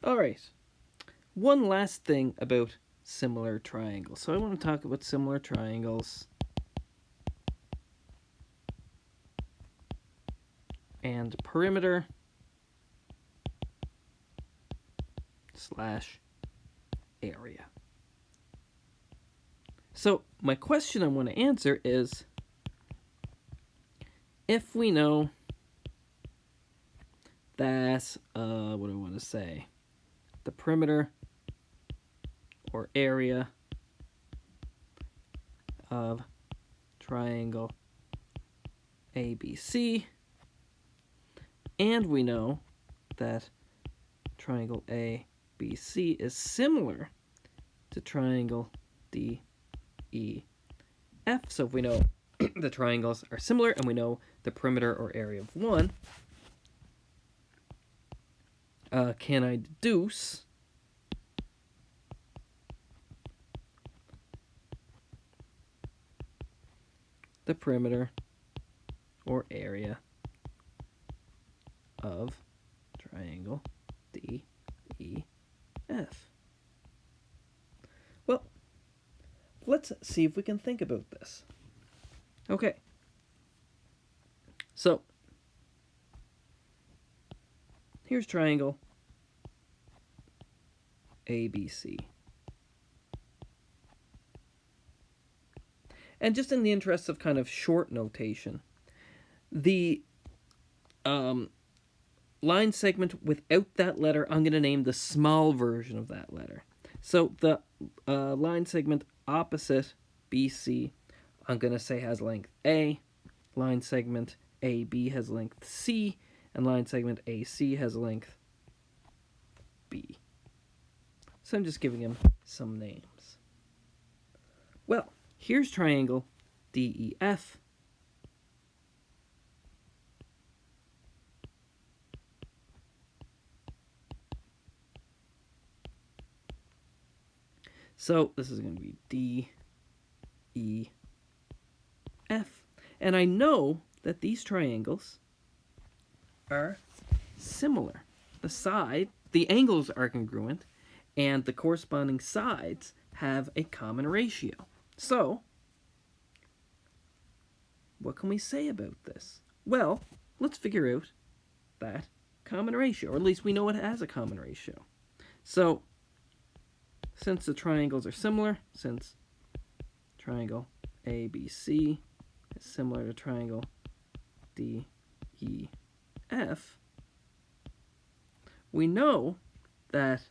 All right. One last thing about similar triangles. So I want to talk about similar triangles and perimeter slash area. So my question I want to answer is, if we know that, what do I want to say? The perimeter or area of triangle ABC, and we know that triangle ABC is similar to triangle DEF. So if we know the triangles are similar and we know the perimeter or area of one, can I deduce the perimeter or area of triangle DEF? Well, let's see if we can think about this. Okay. So, here's triangle ABC. And just in the interest of kind of short notation, the line segment without that letter, I'm going to name the small version of that letter. So the line segment opposite BC, I'm going to say has length A. Line segment AB has length C. And line segment AC has length B. So I'm just giving him some names. Well, here's triangle DEF. So this is going to be DEF. And I know that these triangles are similar. The angles are congruent, and the corresponding sides have a common ratio. So, what can we say about this? Well, let's figure out that common ratio, or at least we know it has a common ratio. So, since the triangles are similar, since triangle ABC is similar to triangle DEF, we know that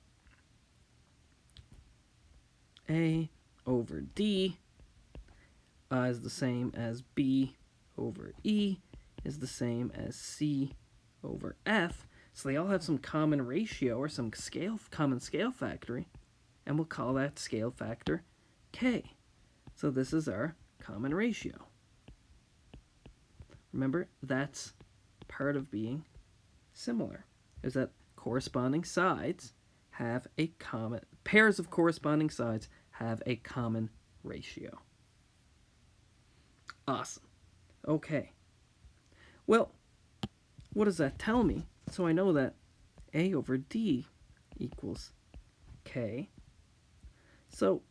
A over D is the same as B over E is the same as C over F. So they all have some common ratio or some common scale factor, and we'll call that scale factor K. So this is our common ratio. Remember, that's part of being similar, is that corresponding sides have a common, pairs of corresponding sides have a common ratio. Awesome. Okay. Well, what does that tell me? So I know that A over D equals K. So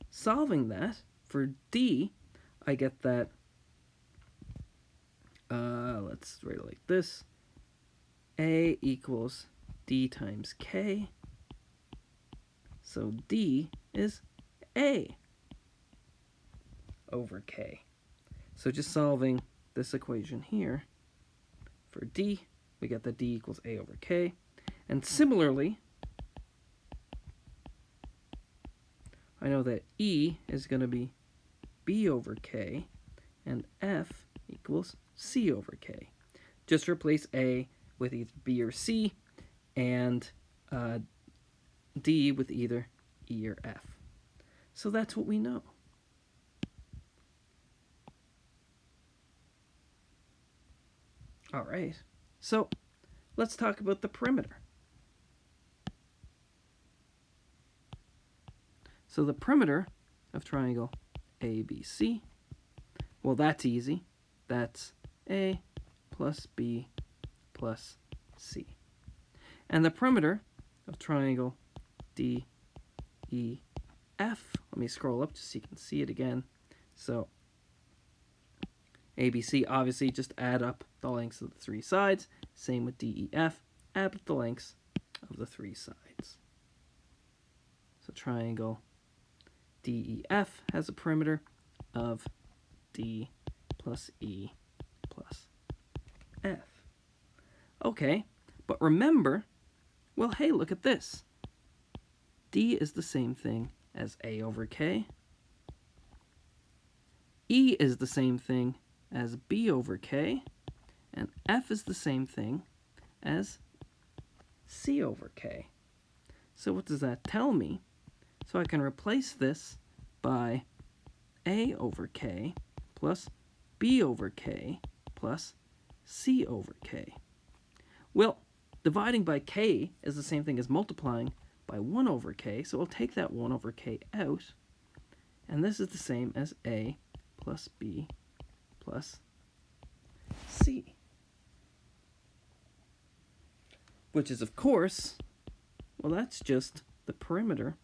solving that for D, I get that, let's write it like this. A equals D times K. So D is A over K. So just solving this equation here for D, we get that D equals A over K. And similarly, I know that E is going to be B over K, and F equals C over K. Just replace A with either B or C, and D with either E or F. So that's what we know. All right, so let's talk about the perimeter. So the perimeter of triangle ABC, well, that's easy. That's A plus B plus C. And the perimeter of triangle DEF. Let me scroll up just so you can see it again. So ABC, obviously just add up the lengths of the three sides. Same with DEF, add up the lengths of the three sides. So triangle DEF has a perimeter of D plus E plus F. Okay, but remember, well, hey, look at this. D is the same thing as A over K. E is the same thing as B over K. And F is the same thing as C over K. So what does that tell me? So I can replace this by A over K plus B over K plus C over K. Well, dividing by K is the same thing as multiplying by 1 over K, so we'll take that 1 over K out, and this is the same as A plus B plus C. Which is, of course, well, that's just the perimeter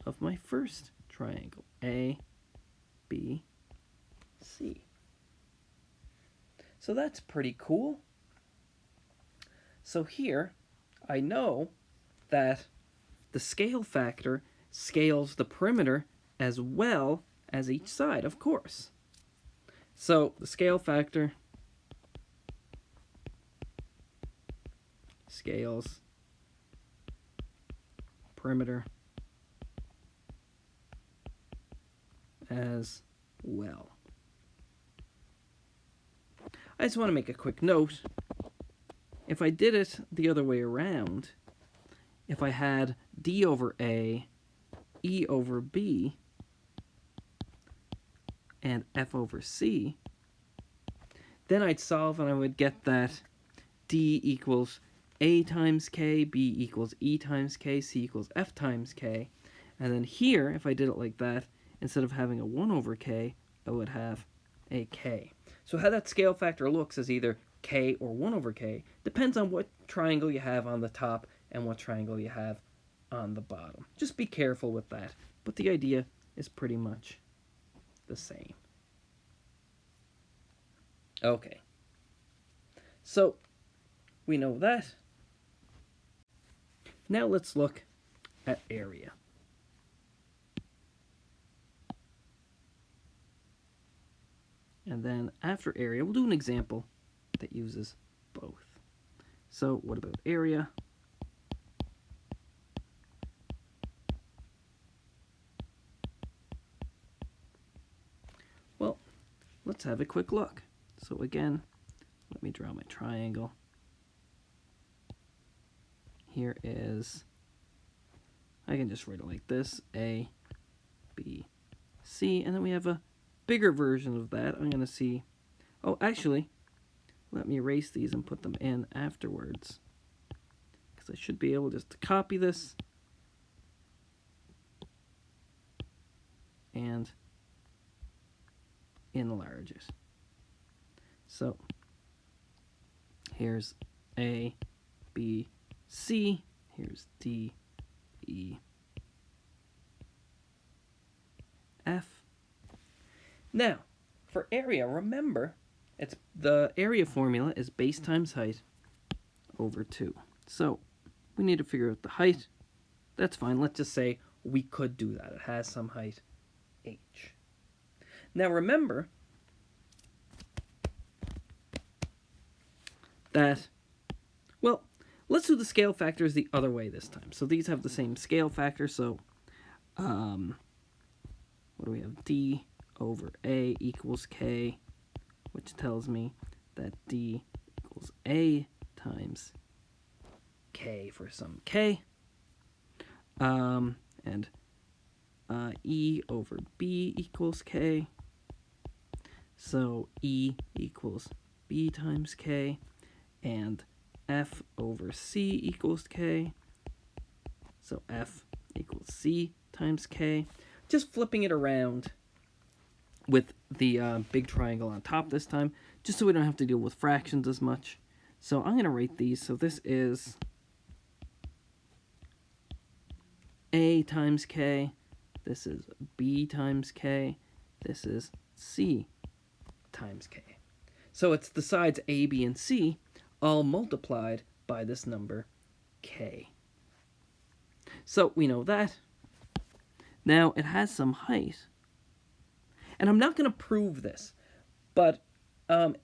of my first triangle, A, B, C. So that's pretty cool. So here, I know that the scale factor scales the perimeter as well as each side, of course. So the scale factor scales perimeter as well. I just want to make a quick note. If I did it the other way around, if I had D over A, E over B, and F over C, then I'd solve and I would get that D equals A times K, B equals E times K, C equals F times K. And then here, if I did it like that, instead of having a 1 over K, I would have a K. So how that scale factor looks is either K or 1 over K. Depends on what triangle you have on the top and what triangle you have on the bottom. Just be careful with that. But the idea is pretty much the same. Okay. So we know that. Now let's look at area. And then after area, we'll do an example that uses both. So what about area? Well, let's have a quick look. So again, let me draw my triangle. Here is, I can just write it like this, A, B, C, and then we have a bigger version of that. I'm going to see, oh, actually, let me erase these and put them in afterwards, because I should be able just to copy this and enlarge it. So here's A, B, C, here's D, E, F. Now, for area, remember, it's the area formula is base times height over 2. So we need to figure out the height. That's fine. Let's just say we could do that. It has some height, h. Now remember that, well, let's do the scale factors the other way this time. So these have the same scale factor. So what do we have? D over A equals K, which tells me that D equals A times K for some K. And E over B equals K. So E equals B times K. And F over C equals K. So F equals C times K. Just flipping it around with the big triangle on top this time, just so we don't have to deal with fractions as much. So I'm going to write these. So this is A times K. This is B times K. This is C times K. So it's the sides A, B, and C all multiplied by this number K. So we know that. Now it has some height. And I'm not going to prove this, but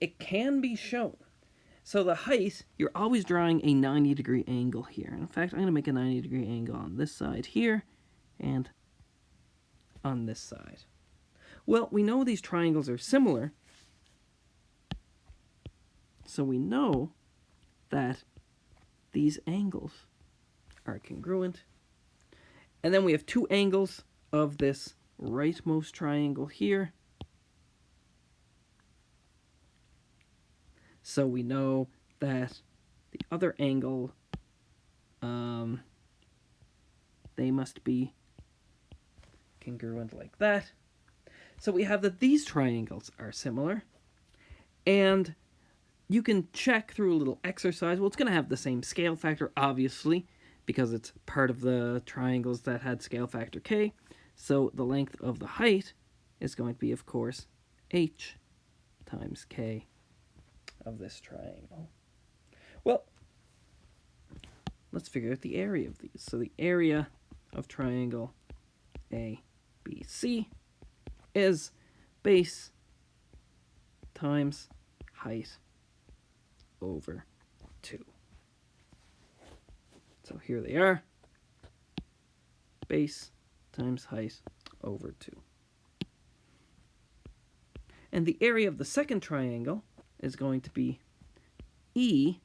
it can be shown. So the height, you're always drawing a 90-degree angle here. In fact, I'm going to make a 90-degree angle on this side here and on this side. Well, we know these triangles are similar, so we know that these angles are congruent. And then we have two angles of this rightmost triangle here. So we know that the other angle, they must be congruent like that. So we have that these triangles are similar. And you can check through a little exercise. Well, it's going to have the same scale factor, obviously, because it's part of the triangles that had scale factor K. So the length of the height is going to be, of course, H times K of this triangle. Well, let's figure out the area of these. So the area of triangle ABC is base times height over 2. So here they are. Base times height over 2. And the area of the second triangle is going to be E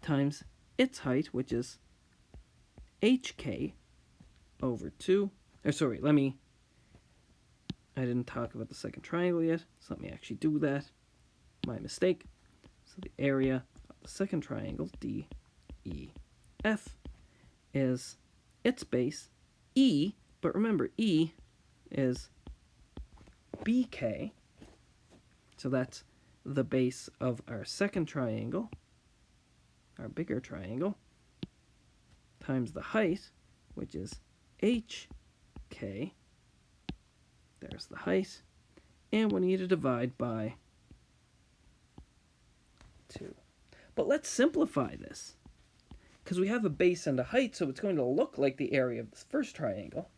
times its height, which is HK over 2. I didn't talk about the second triangle yet, so let me actually do that. My mistake. So the area of the second triangle, DEF, is its base, E, but remember, E is BK, so that's the base of our second triangle, our bigger triangle, times the height, which is HK. There's the height. And we need to divide by 2. But let's simplify this, because we have a base and a height, so it's going to look like the area of this first triangle.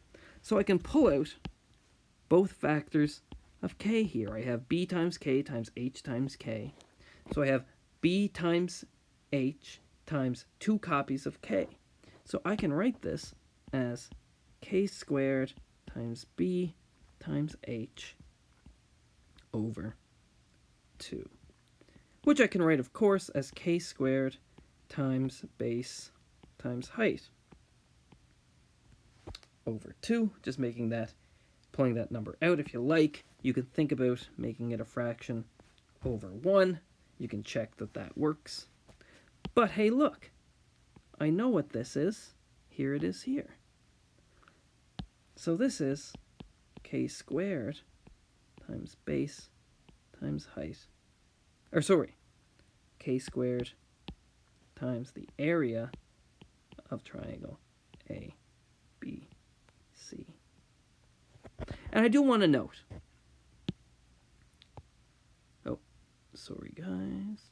So I can pull out both factors of K here. I have B times K times H times K. So I have B times H times 2 copies of K. So I can write this as K squared times B times H over 2. Which I can write, of course, as K squared times base times height over 2. Just making that, pulling that number out. If you like, you can think about making it a fraction over 1. You can check that that works. But hey, look, I know what this is. Here it is here. So this is K squared times base times height. K squared times the area of triangle A, B, C. And I do want to note, sorry guys.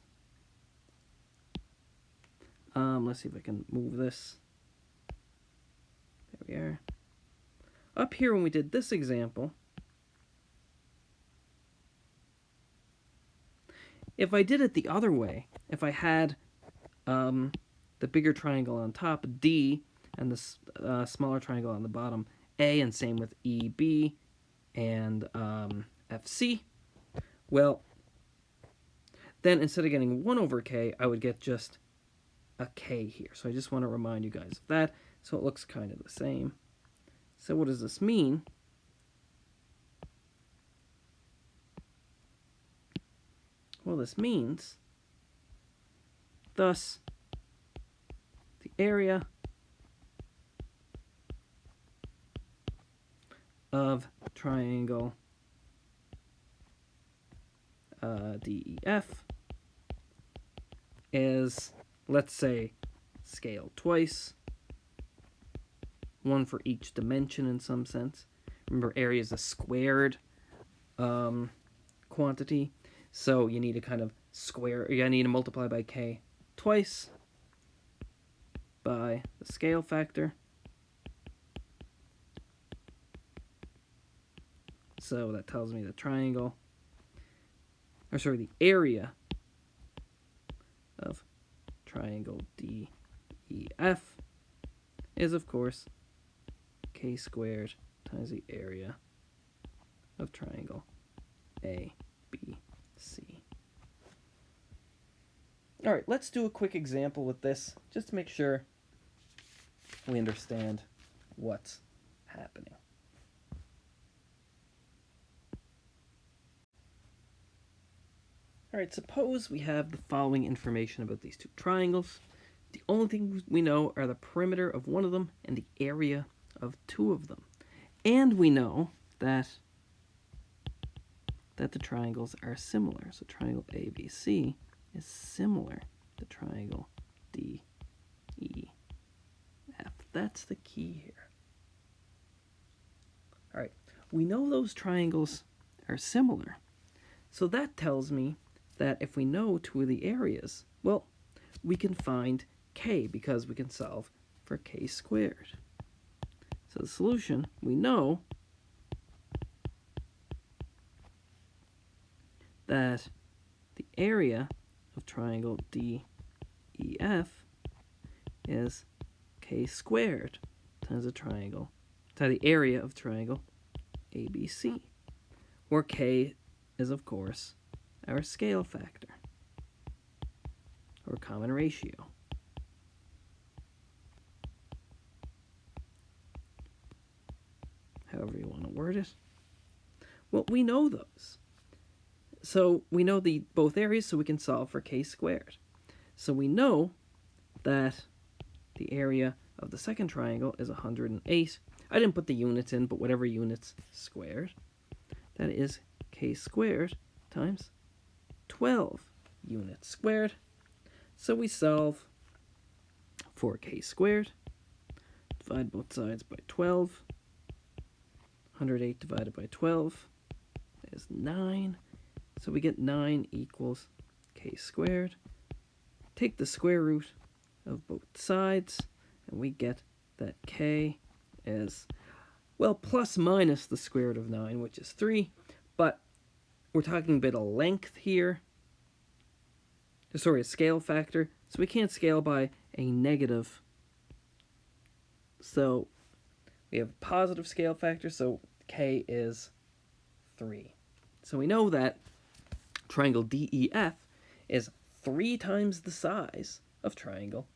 Let's see if I can move this. There we are. Up here when we did this example, if I did it the other way, if I had the bigger triangle on top, D, and the smaller triangle on the bottom, A, and same with EB and FC, well, then instead of getting 1 over K, I would get just a K here. So I just want to remind you guys of that. So it looks kind of the same. So what does this mean? Well, this means, thus, the area of triangle DEF is, let's say, scaled twice, one for each dimension in some sense. Remember, area is a squared quantity, so you need to kind of you need to multiply by k twice by the scale factor. So that tells me the area of triangle DEF is, of course, k squared times the area of triangle ABC. All right, let's do a quick example with this, just to make sure we understand what's happening. All right, suppose we have the following information about these two triangles. The only things we know are the perimeter of one of them and the area of two of them. And we know that the triangles are similar. So triangle ABC is similar to triangle DEF. That's the key here. All right, we know those triangles are similar. So that tells me that if we know two of the areas, well, we can find k because we can solve for k squared. So the solution, we know that the area of triangle DEF is k squared times the area of triangle ABC, where k is, of course, our scale factor, or common ratio. However you want to word it. Well, we know those. So we know both areas, so we can solve for k squared. So we know that the area of the second triangle is 108. I didn't put the units in, but whatever units squared, that is k squared times 12 units squared. So we solve for k squared, divide both sides by 12. 108 divided by 12 is 9. So we get 9 equals k squared. Take the square root of both sides, and we get that k is, well, plus minus the square root of 9, which is 3. But we're talking about a length here. Sorry, a scale factor. So we can't scale by a negative. So we have positive scale factor, so k is 3. So we know that triangle DEF is 3 times the size of triangle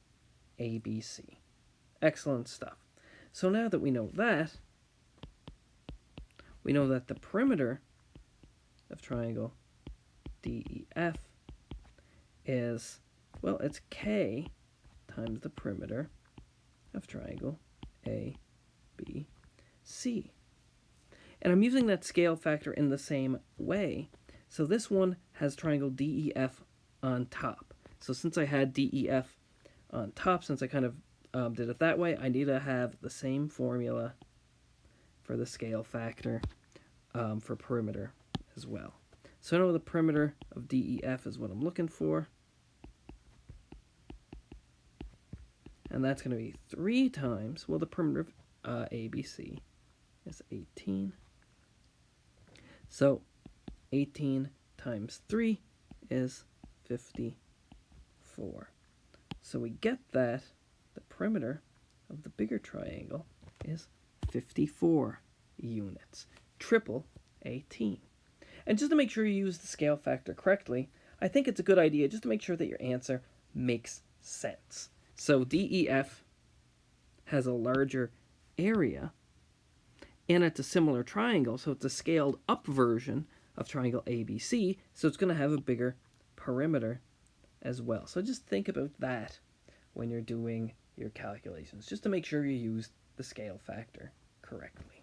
ABC. Excellent stuff. So now that we know that the perimeter of triangle DEF is, well, it's k times the perimeter of triangle ABC. And I'm using that scale factor in the same way. So this one has triangle DEF on top. So since I had DEF on top, since I kind of did it that way, I need to have the same formula for the scale factor for perimeter as well. So I know the perimeter of DEF is what I'm looking for. And that's going to be 3 times, well, the perimeter of ABC is 18. So 18 times 3 is 54. So we get that the perimeter of the bigger triangle is 54 units. Triple 18. And just to make sure you use the scale factor correctly, I think it's a good idea just to make sure that your answer makes sense. So DEF has a larger area, and it's a similar triangle, so it's a scaled up version of triangle ABC, so it's going to have a bigger perimeter as well. So just think about that when you're doing your calculations, just to make sure you use the scale factor correctly.